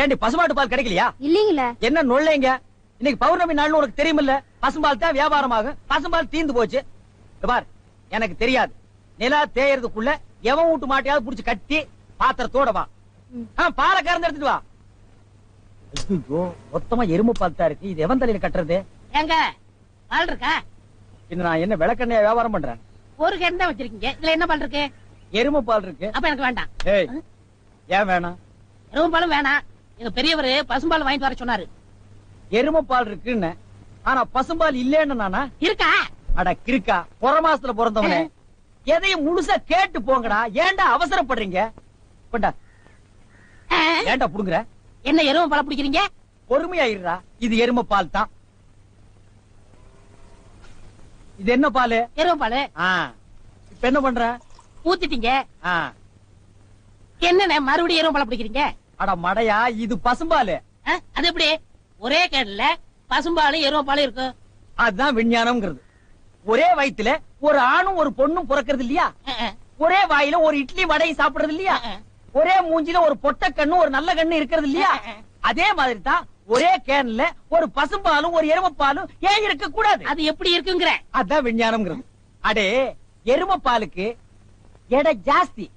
ஏண்டி பசுமாட்டு பால் கிடைக்கலையா? இல்லீங்களே. என்ன நொல்லைங்க? இன்னைக்கு பௌர்ணமி நாள்னு உனக்கு தெரியுமில்ல? பசும்பால் தான் வியாபாரமாகும். பசும்பால் தீந்து போச்சு. பார், எனக்கு தெரியாது. நிலா தேயறதுக்குள்ள எவன் வீட்டு மாட்டையாவது புடிச்சு கட்டி பாத்திரத்தோட வா. பாலை கறந்து எடுத்துட்டு வா. ஐயோ, மொத்தமா எறும்பு பால் தான் இருக்கு. இது எவன் தலையில கட்டுறது? எங்க பால் இருக்கா? இன்னும் நான் என்ன விளக்கெண்ணையா வியாபாரம் பண்றேன்? ஒரு கேன் தான் வச்சிருக்கீங்க. இதுல என்ன பால் இருக்கு? எறும்பு பால் இருக்கு. அப்ப எனக்கு வேண்டாம். ஏய், ஏன் வேணாம்? எருமை பாலும் வேணாம். எங்க பெரியவரு பசும்பால் வாங்கிட்டு வர சொன்னாரு. எருமை பால் இருக்குன்னு, ஆனா பசும்பால் இல்லன்னு நானா? இருக்கா? அட கிறுக்கா, புற மாசத்துல பிறந்தவனே, எதையும் முழுசா கேட்டு போங்கடா. ஏன்டா அவசரப்படுறீங்க? கொண்டா. ஏன்டா புடுங்குற? என்ன எருமை பால் பிடிக்கிறீங்க? பொறுமையா இருடா. இது எருமை பால் தான். இது என்ன பால்? எருமை பால். இப்ப என்ன பண்ற? ஊத்திட்டீங்க. என்ன மறுபடியும் எருமை பால் பிடிக்கிறீங்க? அட மடையா, இது பசும்பால். அது எப்படி ஒரே கேன்ல பசும்பாலும் எருமை பாலும் இருக்கு? அதுதான் விஞ்ஞானம்ங்கிறது. ஒரே வயித்துல ஒரு ஆணும் ஒரு பொண்ணும் பிறக்கிறது இல்லையா? ஒரே வாயில ஒரு இட்லி வடையும் சாப்பிடுறது இல்லையா? ஒரே மூஞ்சில ஒரு பொட்ட கண்ணு ஒரு நல்ல கண்ணு இருக்கிறது இல்லையா? அதே மாதிரி தான் ஒரே கேன்ல ஒரு பசும்பாலும் ஒரு எருமைப்பாலும் ஏன் இருக்க கூடாது? அது எப்படி இருக்குங்கிற? அதான் விஞ்ஞானம்ங்கிறது. அடே, எருமைப்பாலுக்கு எடை ஜாஸ்தி,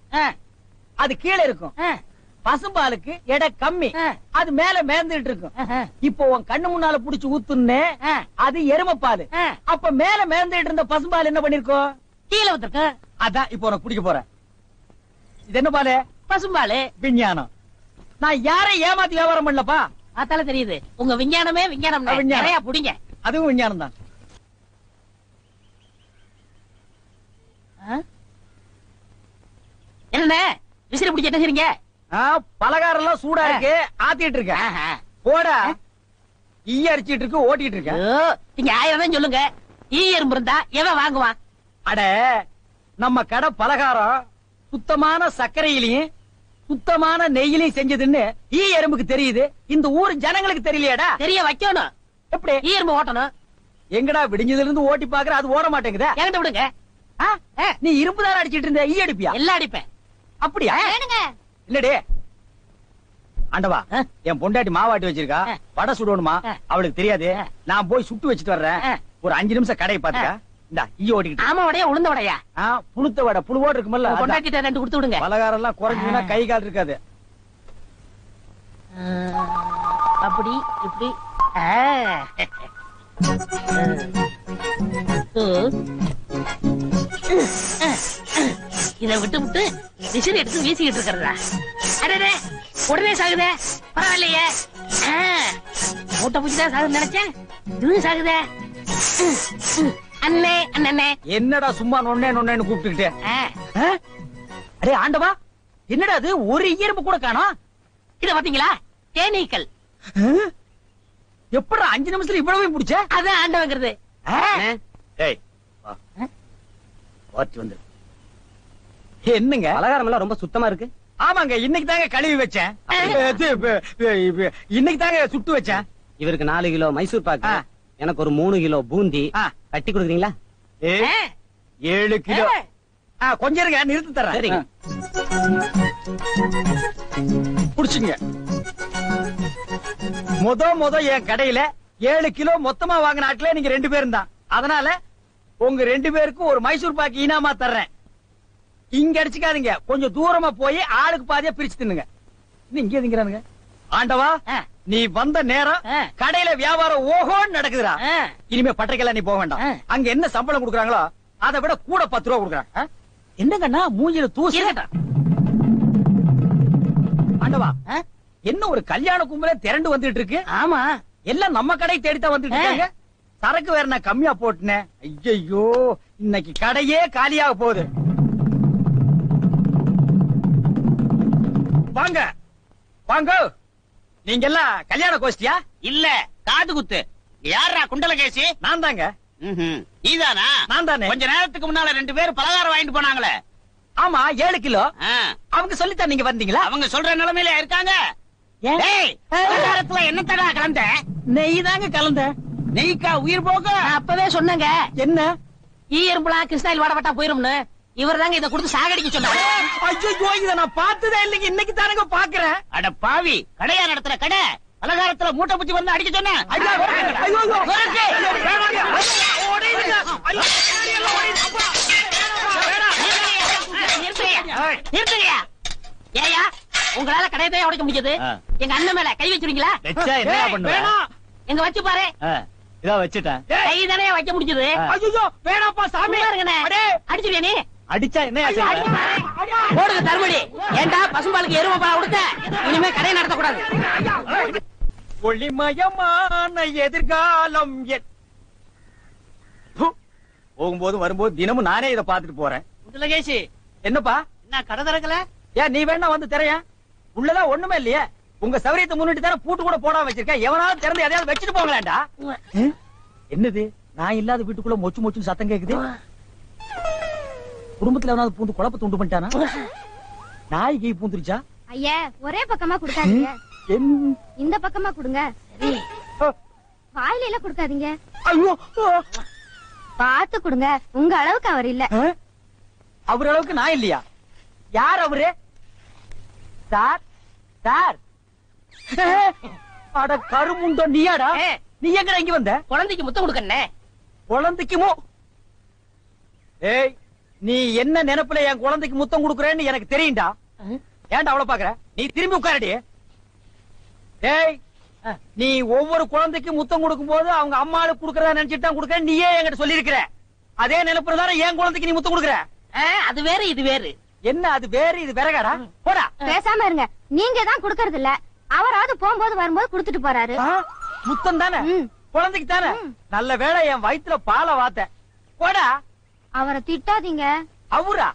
அது கீழே இருக்கும். பசும்பாலுக்கு எடை கம்மி, அது மேல மேந்துட்டு இருக்கும். இப்போ உன் கண்ணு முன்னால புடிச்சு ஊத்துன்னு, அது எருமைப்பால். அப்ப மேல மேந்துட்டு இருந்த பசும்பால் என்ன பண்ணிருக்கோம்? கீழே ஊத்திருக்கு. அதான் இப்போ உனக்கு குடிக்க போறேன். இது என்ன பாலு? பசும்பாலு. விஞ்ஞானம். நான் யாரையும் ஏமாத்தி வியாபாரம் பண்ணலப்பா. அதால தெரியுது உங்க விஞ்ஞானமே விஞ்ஞானம். நிறைய புடிங்க. அதுவும் விஞ்ஞானம் தான். என்ன விசிறி பிடிக்க என்ன செய்றீங்க? பலகாரம் எல்லாம் சூடா இருக்கு, ஆத்திட்டு இருக்கேன். போடா. ஈ அரிச்சிட்டு இருக்கு, ஓட்டிட்டு இருக்கேன். நீங்க 1000 தான் சொல்லுங்க. ஈ எறும்பு இருந்தா எவன் வாங்குவான்? அட, நம்ம கடை பலகாரம் சுத்தமான சர்க்கரையிலையும் சுத்தமான நெய்யிலையும் செஞ்சதுன்னு ஈ எறும்புக்கு தெரியுது. இந்த ஊர் ஜனங்களுக்கு தெரியலையாடா? தெரிய வைக்கணும். எப்படி? ஈ எறும்பு ஓட்டணும். எங்கடா விடிஞ்சதுல இருந்து ஓட்டி பாக்குற, அது ஓட மாட்டேங்குதா? என்கிட்ட விடுங்க. நீ இரும்பு தானே அடிச்சிட்டு இருந்த, ஈ அடிப்பியா? எல்லாம் அடிப்பேன். அப்படியா? இல்லடே ஆண்டவா, என் பொண்டாட்டி மாவாட்டி வச்சிருக்கா, வடை சுடணுமா, அவளுக்கு தெரியாது. நான் போய் சுட்டு வச்சிட்டு வர்றேன். ஒரு 5 நிமிஷம் கடையை பாத்துக்க. இந்த ஈ ஓட்டிக்கிட்டு. ஆமா, வடையா உளுந்த வடையா? புளுத்த வடை, புழுவோடு இருக்குமல்ல. பொண்டாட்டிட்ட 2 கொடுத்து விடுங்க. பலகாரம் எல்லாம் குறைஞ்சுனா கை கால் இருக்காது. அப்படி இப்படி. இதை விட்டு விட்டு விசிறி எடுத்து வீசிக்கிட்டு இருக்கிறதா? அடே, உடனே சாகுதே. பரவாயில்லையே, மூட்டை பூச்சிதான் சாகுது நினைச்சேன். இதுவும் சாகுதே. அண்ணே அண்ணே, என்னடா சும்மா நொண்ணே நொண்ணேன்னு கூப்பிட்டுக்கிட்டு? அடே ஆண்டவா, என்னடா அது, ஒரு எறும்பு கூட காணோம். இத பாத்தீங்களா? தேனீக்கள். எப்படா 5 நிமிஷத்துல இவ்வளவு பிடிச்ச? அதான் ஆண்டவங்கிறது. என்னங்க பலகாரம் எல்லாம் ரொம்ப சுத்தமா இருக்கு? ஆமாங்க, இன்னைக்கு தாங்க கழுவி வச்சேன். இன்னைக்கு தாங்க சுட்டு வச்சேன். இவருக்கு 4 கிலோ மைசூர் பாக்கு, எனக்கு ஒரு 3 கிலோ பூந்தி கட்டி கொடுக்குறீங்களா? 7 கிலோ. கொஞ்சம் இருங்க, நிறுத்தி தரேன். சரிங்க. புடிச்சுங்க. முத என் கடையில 7 கிலோ மொத்தமா வாங்கின ஆட்களே நீங்க 2 பேரும் தான். அதனால உங்க 2 பேருக்கும் ஒரு மைசூர் பாக்கு இனாமா தர்றேன். இங்க அடிச்சுக்காதீங்க, கொஞ்சம் தூரமா போய் ஆளுக்கு பாதியா பிரிச்சு தின்னுங்க. இங்க திங்கிறானுங்க. ஆண்டவா, நீ வந்த நேரம் கடையில வியாபாரம் ஓஹோன்னு நடக்குதுடா. இனிமே பட்டைக்கெல்லாம் நீ போக வேண்டாம். அங்க என்ன சம்பளம் கொடுக்குறாங்களோ அதை விட கூட 10 ரூபா கொடுக்குறாங்க. என்னங்கண்ணா மூஞ்சில தூசி? ஆண்டவா, என்ன ஒரு கல்யாண கும்பலே திரண்டு வந்துட்டு இருக்கு? ஆமா, எல்லாம் நம்ம கடை தேடித்தான் வந்துட்டு இருக்காங்க. சரக்கு வேற நான் கம்மியா போட்டுனேன். ஐயோ, இன்னைக்கு கடையே காலியாக போகுது. வாங்க வாங்க. நீங்க எல்லாம் கல்யாண கோஷ்டியா? இல்ல, காது குத்து. யாரா குண்டலகேசி? நான் தாங்க. நீதானா? நான் தானே. கொஞ்ச நேரத்துக்கு முன்னால 2 பேரும் பலகாரம் வாங்கிட்டு போனாங்களே. ஆமா, 7 கிலோ. அவங்க சொல்லித்தான் நீங்க வந்தீங்களா? அவங்க சொல்ற நிலைமையில இருக்காங்க. பலகாரத்துல என்ன தடா கலந்த? நெய் தாங்க கலந்த. நெய்க்கா உயிர் போக? அப்பவே சொன்னங்க. என்ன? ஈ எறும்புலாம் கிருஷ்ணாயில் வாடப்பட்டா போயிரும்னு. இவர் தாங்க இதை கொடுத்து சாகடிக்க சொன்னாரு. ஐயோ இத நான் பார்த்ததே இல்லைங்க, இன்னைக்கு தானங்க பாக்குறேன். அட பாவி, கடையா நடத்துற கடை பலகாரத்துல மூட்டை பூச்சி வந்து அடிக்க சொன்ன. ஐயோ, ஐயோ, ஐயோ. வேணாங்க. ஓடிடுங்க. ஐயோ, எல்லாம் ஓடிடுங்க. அப்பா. நிறுத்துறியா? ஏயா உங்களால கடையத்தையே உடைக்க முடியாது. எங்க அண்ணன் மேல கை வச்சிருக்கீங்களா? வச்சா என்ன பண்ணுவேன்? வேணாம். எங்க வச்சு பாரு. இதா வச்சுட்டேன். கை தானே வைக்க முடிஞ்சது. ஐயோ வேணாப்பா சாமி. அடிச்சிருவியா நீ? அடிச்சா என்ன போடுங்க தர்மடி. ஏண்டா பசும்பாலுக்கு எருமை பால் கொடுத்த? இனிமே கடையை நடத்தக்கூடாது. ஒளிமயமான எதிர்காலம். போகும்போது வரும்போது தினமும் நானே இதை பாத்துட்டு போறேன். முதலகேசி என்னப்பா என்ன கடை திறக்கல? ஏன் நீ வேணா வந்து திரையா? உள்ளதான் ஒண்ணுமே இல்லையே. உங்க சௌரியத்தை முன்னிட்டு தானே பூட்டு கூட போடாம வச்சிருக்கேன். எவனாவது திறந்து எதையாவது வச்சுட்டு போங்களேன்டா. என்னது நான் இல்லாத வீட்டுக்குள்ள மொச்சு மொச்சுன்னு சத்தம் கேக்குது. குடும்பத்துல எவனாவது பூந்து குழப்பத்தை உண்டு பண்ணிட்டானா? நாய் கை பூந்துருச்சா? ஐயா ஒரே பக்கமா கொடுக்காதீங்க, இந்த பக்கமா கொடுங்க. வாயில எல்லாம் கொடுக்காதீங்க, ஐயோ பார்த்து கொடுங்க. உங்க அளவுக்கு அவர் இல்ல. அவர் அளவுக்கு நான் இல்லையா? யார் அவரு? Sir sir. அட கருமுண்டோ நீயாடா? நீ எங்கடா இங்க வந்த? குழந்தைக்கு முத்தம் கொடுக்கண்ணே. குழந்தைக்குமோ? ஏய் நீ என்ன நினைப்புல என் குழந்தைக்கு முத்தம் கொடுக்கறேன்னு எனக்கு தெரியும்டா. ஏன்டா அவளை பாக்குற? நீ திரும்பி உட்காரடி. ஏய் நீ ஒவ்வொரு குழந்தைக்கு முத்தம் கொடுக்கும் போது அவங்க அம்மாளுக்கு கொடுக்கறதா நினைச்சிட்டு தான் கொடுக்க. நீயே என்கிட்ட சொல்லி இருக்கிற. அதே நினைப்புல தானே என் குழந்தைக்கு நீ முத்தம் கொடுக்கற. அது வேற இது வேறு. என்ன அது வேறு இது விறகாடா? போடா. பேசாம இருங்க. நீங்க தான் கொடுக்கறது இல்ல, அவராவது போகும்போது வரும்போது கொடுத்துட்டு போறாரு. முத்தம் தானே குழந்தைக்கு தானே. நல்ல வேளை என் வயித்துல பாலை வாத்த. போடா. அவரை திட்டாதீங்க. அவரா?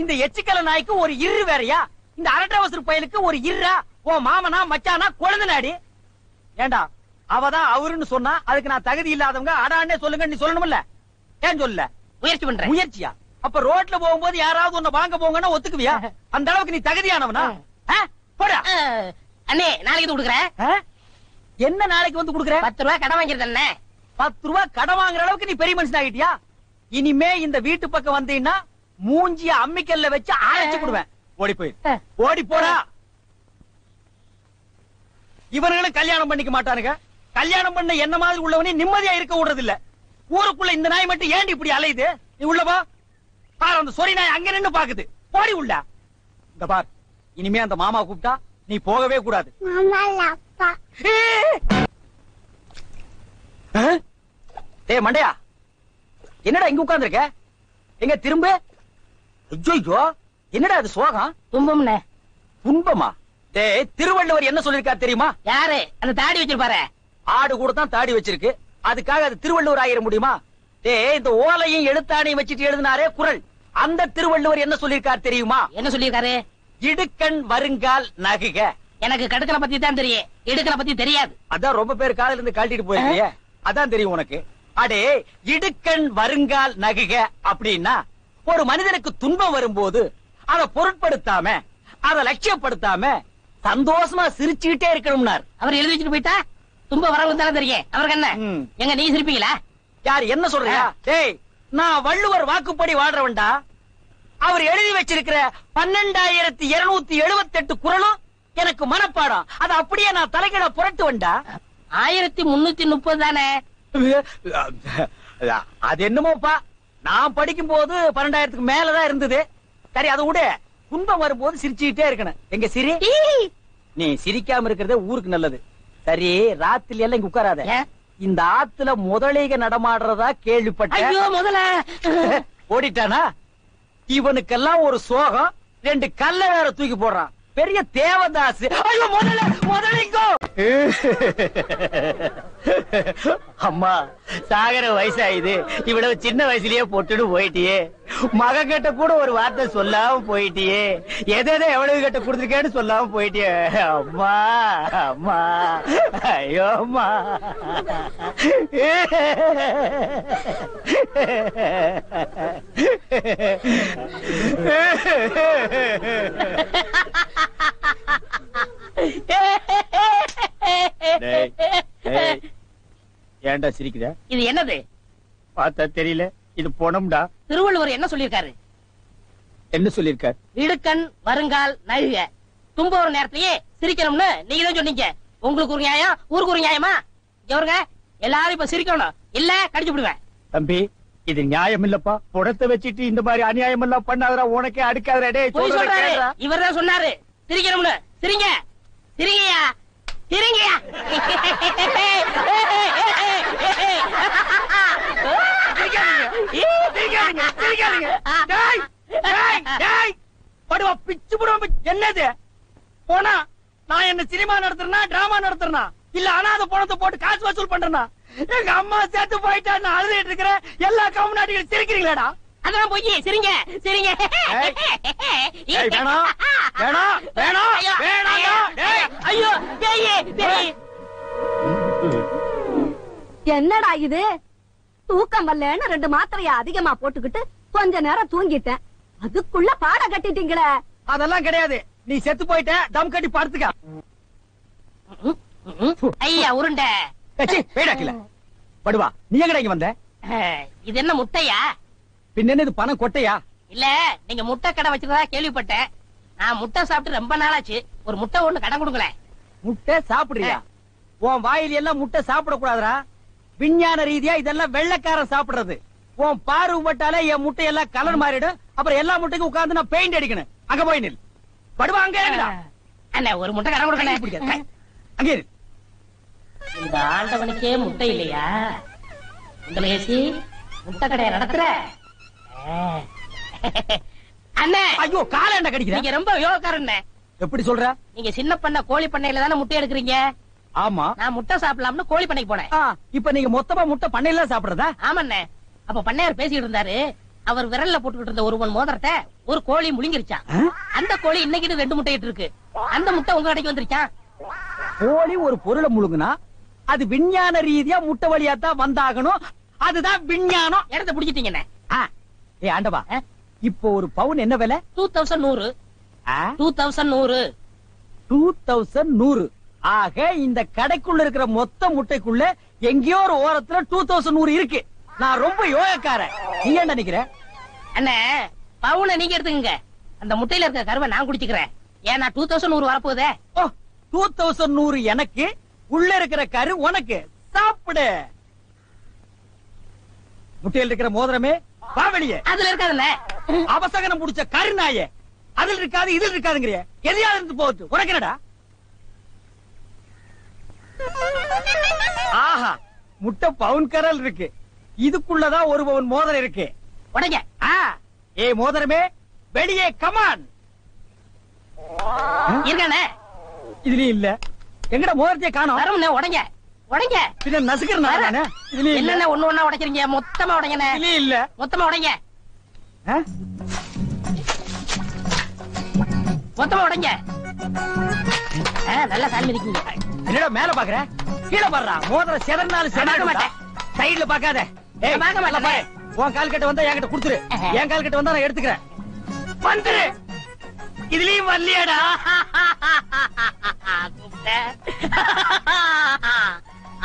இந்த எச்சிக்கல நாய்க்கு ஒரு இரு வேறையா? இந்த அரட்டை அவசர பயலுக்கு ஒரு இருரா? ஓ மாமனா மச்சானா குழந்தை நாடி. ஏண்டா அவதான் அவருன்னு சொன்னா அதுக்கு நான் தகுதி இல்லாதவங்க அடான்னே சொல்லுங்க நீ சொல்லணும்ல. ஏன் சொல்ல? முயற்சி பண்றேன். முயற்சியா? அப்ப ரோட்ல போகும்போது யாராவது உன்னை வாங்க போங்கன்னா ஒத்துக்குவியா? அந்த அளவுக்கு நீ தகுதியானவனா? போடா. அண்ணே நாளைக்கு கொடுக்குறேன். என்ன நாளைக்கு வந்து கொடுக்குற? 10 ரூபாய் கடன் வாங்கிருந்த அண்ணே. 10 ரூபாய் கடன் வாங்குற அளவுக்கு நீ பெரிய மனுஷன் ஆகிட்டியா? இனிமே இந்த வீட்டு பக்கம் வந்தீங்கன்னா மூஞ்சிய அம்மிக்கல்ல வச்சு அரைச்சு விடுவேன். ஓடி போய் ஓடி போடா. இவர்களும் கல்யாணம் பண்ணிக்க மாட்டானுங்க. கல்யாணம் பண்ண என்ன மாதிரி உள்ளவனே நிம்மதியா இருக்க விடுறது இல்ல. ஊருக்குள்ள இந்த நாய் மட்டும் ஏண்டி இப்படி அலையுது? நீ உள்ளவா பாரு. அந்த சொறி நாய் அங்க நின்னு பாக்குது. போடி உள்ள. இந்த பார் இனிமே அந்த மாமா கூப்பிட்டா நீ போகவே கூடாது. டேய் மண்டையா, என்னடா இங்க உட்கார்ந்து இருக்க? எங்க திரும்ப? ஐயோ என்னடா அது சோகம்? துன்பம்னே. துன்பமா? டேய் திருவள்ளுவர் என்ன சொல்லிருக்கா தெரியுமா? யாரு அந்த தாடி வச்சிருப்பாரு? ஆடு கூட தான் தாடி வச்சிருக்கு, அதுக்காக அது திருவள்ளுவர் ஆயிர முடியுமா? டேய் இந்த ஓலையும் எழுத்தாணையும் வச்சிட்டு எழுதினாரே குறள், அந்த திருவள்ளுவர் என்ன சொல்லிருக்கார் தெரியுமா? என்ன சொல்லிருக்காரு? இடுக்கண் வருங்கால் நகுக. எனக்கு கடுக்கலை பத்தி தான் தெரியும், இடுக்கலை பத்தி தெரியாது. அதான் ரொம்ப பேர் காலையில இருந்து கழட்டிட்டு போயிருக்கிய, அதான் தெரியும் உனக்கு. அடே இடுக்கண் வருங்கால் நகுக அப்படின்னா ஒரு மனிதனுக்கு துன்பம் வரும்போது அதை பொருட்படுத்தாம அதை லட்சியப்படுத்தாம சந்தோஷமா சிரிச்சுக்கிட்டே இருக்கணும்னார். அவர் எழுதி வச்சுட்டு போயிட்டா துன்பம் வரவும் தானே தெரியும். அவருக்கு என்ன? எங்க நீ சிரிப்பீங்களா? யார் என்ன சொல்றியா? டேய் நான் வள்ளுவர் வாக்குப்படி வாழ்றவன்டா. அவர் எழுதி வச்சிருக்கிற 12,278 குறளும் எனக்கு மனப்பாடம். அது அப்படியே நான் தலைகீழ புரட்டுவன்டா. 1330 தானே? அது என்னமோப்பா, நான் படிக்கும் போது 12,000க்கு மேலதான் இருந்தது. சரி அதை விட துன்பம் வரும்போது சிரிச்சுக்கிட்டே இருக்கணும். எங்க சிரி? நீ சிரிக்காம இருக்கிறதே ஊருக்கு நல்லது. சரி ராத்திரி எல்லாம் இங்க உட்காராத. இந்த ஆத்துல முதலைக நடமாடுறதா கேள்விப்பட்டேன். ஐயோ முதல்ல ஓடிட்டானா? இவனுக்கெல்லாம் ஒரு சோகம், 2 கல்ல வேற தூக்கி போடுறான். பெரிய தேவதாஸ். ஐயோ முதல்ல முதலிங்கோ. அம்மா சாகர வயசாயுது, இவ்வளவு சின்ன வயசுலயே பொட்டுன்னு போயிட்டியே. மகன் கிட்ட கூட ஒரு வார்த்தை சொல்லாம போயிட்டியே. எதை எவ்வளவு கிட்ட கொடுத்துருக்கேன்னு சொல்லாம போயிட்டியே. அம்மா அம்மா ஐயோ அம்மா. ஏன்டா சிரிக்கிற? இது என்னது? பார்த்தா தெரியல, இது பொணம்டா. திருவள்ளுவர் என்ன சொல்லிருக்காரு? என்ன சொல்லிருக்கார்? இடுக்கண் வருங்கால் நழுக தும்ப ஒரு நேரத்திலேயே சிரிக்கணும்னு நீங்க தான் சொன்னீங்க. உங்களுக்கு ஒரு நியாயம், ஊருக்கு ஒரு நியாயமா? எவருங்க எல்லாரும் இப்ப சிரிக்கணும், இல்ல கடிச்சு விடுவேன். தம்பி, இது நியாயம் இல்லப்பா. புடத்தை வச்சிட்டு இந்த மாதிரி அநியாயம் எல்லாம் பண்ணாதடா, உனக்கே அடுக்காதடா. டேய் போய் சொல்றத சொல்றாரு, கேளுடா. இவர்தான் சொன்னாரு சிரிக்கணும்னு. சிரிங்க சிரிங்கயா சிரிங்கயா. சிரிக்காதீங்க, சிரிக்காதீங்க. டேய், டேய், டேய். படுவா, பிச்சு புடுவா. என்னது போனா? நான் என்ன சினிமா நடத்துறேனா டிராமா நடத்துறேனா இல்ல அனாத பணத்தை போட்டு காசு வசூல் பண்றேனா? எங்க அம்மா சேர்த்து போயிட்டா நான் அழுதுட்டு இருக்கிறேன். எல்லா கம்முனாட்டிகளும் சிரிக்கிறீங்களாடா? அதான் போய் சிரிங்க சிரிங்க. ஏய், வேணாம் வேணாம் வேணாம் வேணாம்டா. டேய், ஐயோ பேயே பேய். என்னடா இது? தூக்கம் வரலன்னு 2 மாத்திரைய அதிகமா போட்டுக்கிட்டு கொஞ்ச நேரம் தூங்கிட்டேன். அதுக்குள்ள பாட கட்டிட்டீங்களே. அதெல்லாம் கிடையாது. நீ செத்து போயிட்ட, தம் கட்டி படுத்துக்க. ஐயா உருண்டை. வேடாக்கல படுவா. நீ எங்கடா இங்க வந்த? இது என்ன முட்டையா? பின்ன இது பணம் கொட்டையா? இல்ல, நீங்க முட்டை கடை வச்சிருந்தா கேள்விப்பட்டேன். நான் முட்டை சாப்பிட்டு ரொம்ப நாளாச்சு. ஒரு முட்டை ஒண்ணு கடன் கொடுங்களேன். முட்டை சாப்பிடுறியா? உன் வாயில எல்லாம் முட்டை சாப்பிட கூடாதுடா. விஞ்ஞான ரீதியா இதெல்லாம் வெள்ளைக்காரன் சாப்பிடுறது. உன் பார்வை பட்டாலே என் முட்டை எல்லாம் கலர் மாறிடும். அப்புறம் எல்லா முட்டைக்கும் உட்கார்ந்து நான் பெயிண்ட் அடிக்கணும். அங்க போய் நில். படுவா, அங்க இருடா. அண்ணா ஒரு முட்டை கடன் கொடுக்கல. அங்க இரு. இந்த ஆண்டவனுக்கே முட்டை இல்லையா? உங்களை ஏசி முட்டை கடையை நடத்துற அண்ணே. ஐயோ, கால என்ன கடிக்கிற? நீங்க ரொம்ப யோகக்காரன். எப்படி சொல்ற? நீங்க சின்ன பண்ண கோழி பண்ணையில தானே முட்டை எடுக்கிறீங்க. ஆமா. நான் முட்டை சாப்பிடலாம்னு கோழி பண்ணைக்கு போனேன். இப்ப நீங்க மொத்தமா முட்டை பண்ணையில சாப்பிடுறதா? ஆமாண்ணே. அப்ப பண்ணையார் பேசிட்டு இருந்தாரு. அவர் விரல்ல போட்டுக்கிட்டு இருந்த ஒரு மோதிரத்தை ஒரு கோழி முழுங்கிருச்சான். அந்த கோழி இன்னைக்கு 2 முட்டை இருக்கு. அந்த முட்டை உங்க கடைக்கு வந்துருச்சான். கோழி ஒரு பொருளை முழுங்குனா அது விஞ்ஞான ரீதியா முட்டை வழியா தான் வந்தாகணும். அதுதான் விஞ்ஞானம். இடத்த புடிச்சிட்டீங்கண்ணே. ஏ ஆண்டவா, இப்போ ஒரு பவுன் என்ன விலை? 2100. 2100. 2100. ஆக இந்த கடைக்குள்ள இருக்கிற மொத்த முட்டைக்குள்ள எங்கேயோ ஒரு ஓரத்துல 2100 இருக்கு. நான் ரொம்ப யோகக்காரன். நீ என்ன நினைக்கிற? அண்ணே, பவுனை நீங்க எடுத்துக்கங்க. அந்த முட்டையில இருக்க கருவை நான் குடிச்சுக்கிறேன். ஏன்னா 2100 வரப்போகுதே. 2100 எனக்கு, உள்ள இருக்கிற கரு உனக்கு. சாப்பிடு. முட்டையில் இருக்கிற மோதிரமே வா வெளியே. அதுல இருக்காதுண்ணே. அவசகனம் முடிச்ச கருநாயே. அதுல இருக்காது இதில் இருக்காதுங்கிறிய. எதையாவது இருந்து போகுது. உனக்கு என்னடா? ஆஹா, முட்டை பவுன் கரல் இருக்கு. இதுக்குள்ளதான் ஒரு பவுன் மோதிரம் இருக்கு. உடைங்க. ஏ மோதிரமே, வெளியே கமான். இருக்கானே. இதுலயும் இல்ல. எங்கட மோதிரத்தையே காணோம். வரமுண்ணே, உடைங்க உடைங்க. பின்ன நசுக்கிறேன் நானே. இதுலயும் இல்ல. என்னென்ன ஒண்ணு ஒண்ணா உடைக்கிறீங்க? மொத்தமா உடைங்கண்ணே. இதுலயும் இல்ல. மொத்தமா உடைங்க. மொத்தமா உடைங்க. நல்லா சாமி இருக்கீங்க. என்னடா மேல பாக்குற? கீழே பாடுறா. மோதிரம் செதறினாலும் பார்க்க மாட்டேன். சைடுல பாக்காத. ஏய், பார்க்க மாட்டேன். பாரு. உன் கால் கட்ட வந்தா என்கிட்ட குடுத்துரு. என் கால் கட்ட வந்தா நான் எடுத்துக்கிறேன். வந்துரு. இதுலயும் வரலையாடா?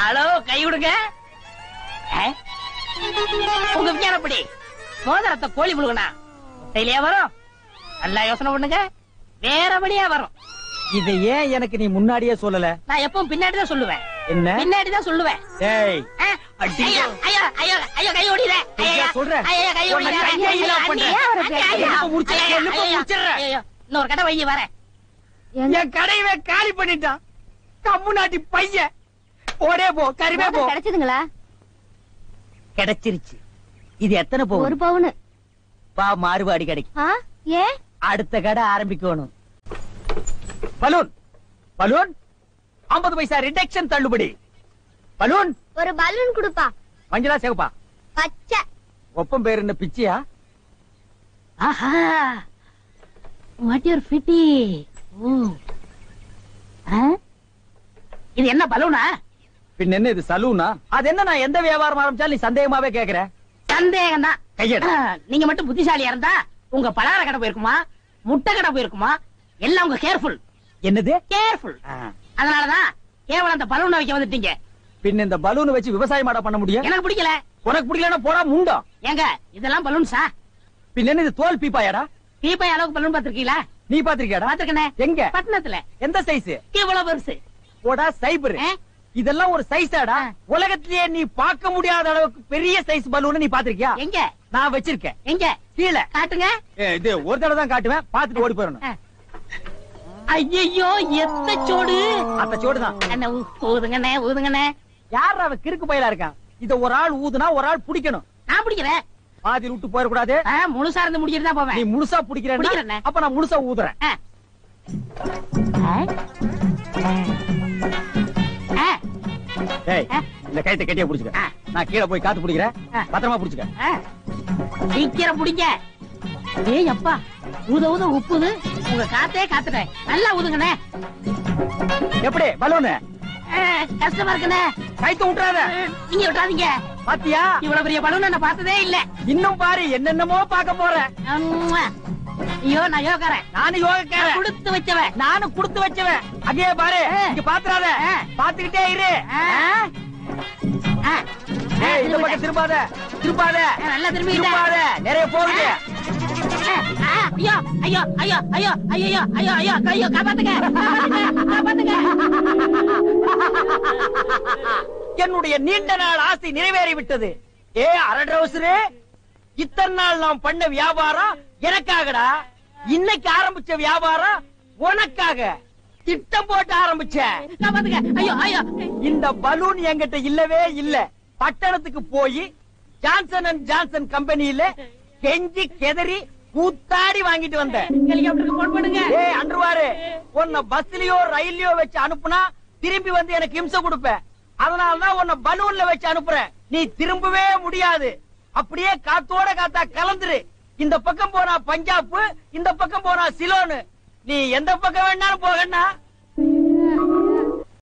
ஹலோ, கை விடுங்க. உங்க விஞ்ஞானப்படி மோதிரத்தை கோழி முழுகனா முட்டையிலேயே வரும். நல்லா யோசனை பண்ணுங்க. வேறபடியா வரும். இதை ஏன் எனக்கு நீ முன்னாடியே சொல்லல? நான் எப்பவும் பின்னாடிதான் சொல்லுவேன். என்ன? பின்னாடிதான் சொல்லுவேன். ஏய், ஐயோ ஐயோ ஐயோ ஐயோ, கை ஓடிற. ஐயா சொல்றேன். ஐயோ, கை ஓடிற. இன்னொரு கடை வைய வரேன். என் கடையவே காலி பண்ணிட்டான். கம்முனாட்டி பையன். ஓடே போ, கருவே போ. கிடைச்சதுங்களா? கிடைச்சிருச்சு. இது எத்தனை பவுன்? 1 பவுன். பா, மாறுபாடி கிடைக்கும். ஏன்? அடுத்த கடை ஆரம்பிக்கணும். பலூன் பலூன் 50 பைசா ரிடக்ஷன் தள்ளுபடி. பலூன் ஒரு பலூன் கொடுப்பா. மஞ்சளா சேவப்பா? பச்சை. ஒப்பம் பேர் என்ன பிச்சியா? ஆஹா, வாட் யூர் ஃபிட்டி. இது என்ன பலூனா? பின் என்ன இது சலூனா? அது என்ன, நான் எந்த வியாபாரம் ஆரம்பிச்சாலும் நீ சந்தேகமாவே கேக்குற. சந்தேகம் தான். கையெடு. நீங்க மட்டும் புத்திசாலியா இருந்தா உங்க பலகார கடை போயிருக்குமா, முட்டை கடை போயிருக்குமா? எல்லாம் உங்க கேர்ஃபுல். என்னது கேர்ஃபுல்? அதனாலதான் கேவலம் அந்த பலூனை வைக்க வந்துட்டீங்க. பின் இந்த பலூனை வச்சு விவசாயம் பண்ண முடியும்? எனக்கு பிடிக்கல. உனக்கு பிடிக்கலன்னா போடா முண்டோ. ஏங்க, இதெல்லாம் பலூன்ஸா? பின் என்ன இது தோல் பீப்பாயாடா? தீபாய் அளவுக்கு பலூன் பாத்திருக்கீங்களா? நீ பாத்திருக்கியாடா? பாத்திருக்கனே. எங்க? பட்டணத்துல. எந்த சைஸ்? இவ்வளவு பெருசு. போடா சைபர். இதெல்லாம் ஒரு சைஸாடா? உலகத்திலேயே நீ பார்க்க முடியாத அளவுக்கு பெரிய சைஸ் பலூன் நீ பாத்திருக்கியா? எங்க? நான் வச்சிருக்கேன். எங்க? கீழே காட்டுங்க. இது ஒரு தடவை தான் காட்டுவேன், பாத்துட்டு ஓடி போயிடணும். ஐயோ எத்த சோடு. அந்த சோடு தான். என்ன ஊதுங்கண்ணே ஊதுங்கண்ணே. யார் அவ கிறுக்கு பயிலா இருக்கான்? இத ஒரு ஆள் ஊதுனா ஒரு ஆள் பிடிக்கணும். நான் பிடிக்கிறேன். பாதி விட்டு போயிடக்கூடாது. முழுசா இருந்து முடிச்சிட்டு தான் போவேன். நீ முழுசா பிடிக்கிறேனே. பிடிக்கிறேன், அப்ப நான் முழுசா ஊதுறேன். ஏய், இந்த கைத்தை கட்டியா புடிச்சுக்க. நான் கீழே போய் காத்து பிடிக்கிறேன், பத்திரமா புடிச்சுக்க. சீக்கிரம் பிடிங்க. ஏய் அப்பா, ஊத ஊத உப்புது. உங்க காத்தே காத்துட்டேன். நல்லா ஊதுங்கண்ணே. எப்படி பலூனு? கஷ்டமா இருக்குண்ணே. கைத்த விட்டுறாத. நீங்க விட்டாதீங்க. பாத்தியா, இவ்வளவு பெரிய பலூன் நான் பார்த்ததே இல்ல. இன்னும் பாரு, என்னென்னமோ பார்க்க போறேன். ஐயோ நான் யோகாரன். நானும் யோகக்காரன். கொடுத்து வச்சவன். நானும் கொடுத்து வச்சவன். அங்கே பாரு, இங்க பாத்துறாத. பாத்துக்கிட்டே இரு. ஏய், இந்த பக்கம் திரும்பாத, திரும்பாத. நல்லா திரும்பி திரும்பாத, நிறைய போகுது. ஐயோ ஐயோ ஐயோ ஐயோ ஐயோ ஐயோ ஐயோ ஐயோ காப்பாத்துங்க காப்பாத்துங்க. என்னுடைய நீண்ட நாள் ஆசை நிறைவேறி விட்டது. ஏ அரட்ரவுசரே, இத்தனை நாள் நாம் பண்ண வியாபாரம் எனக்காகடா. இன்னைக்கு ஆரம்பிச்ச வியாபாரம் உனக்காக. திட்டம் போட்டு ஆரம்பிச்ச. காப்பாத்துங்க. ஐயோ ஐயோ. இந்த பலூன் என்கிட்ட இல்லவே இல்ல. பட்டணத்துக்கு போய் ஜான்சன் அண்ட் ஜான்சன் கம்பெனியில கெஞ்சி கெதறி கூத்தாடி வாங்கிட்டு வந்த. ஹெலிகாப்டருக்கு போன் பண்ணுங்க. ஏய் அன்றுவாரு, உன்னை பஸ்லயோ ரயில்லயோ வச்சு அனுப்புனா திரும்பி வந்து எனக்கு இம்சை கொடுப்ப. அதனாலதான் உன்னை பலூன்ல வச்சு அனுப்புறேன். நீ திரும்பவே முடியாது. அப்படியே காத்தோட காத்தா கலந்துரு. இந்த பக்கம் போனா பஞ்சாப், இந்த பக்கம் போனா சிலோனு. நீ எந்த பக்கம் வேணாலும் போகன்னா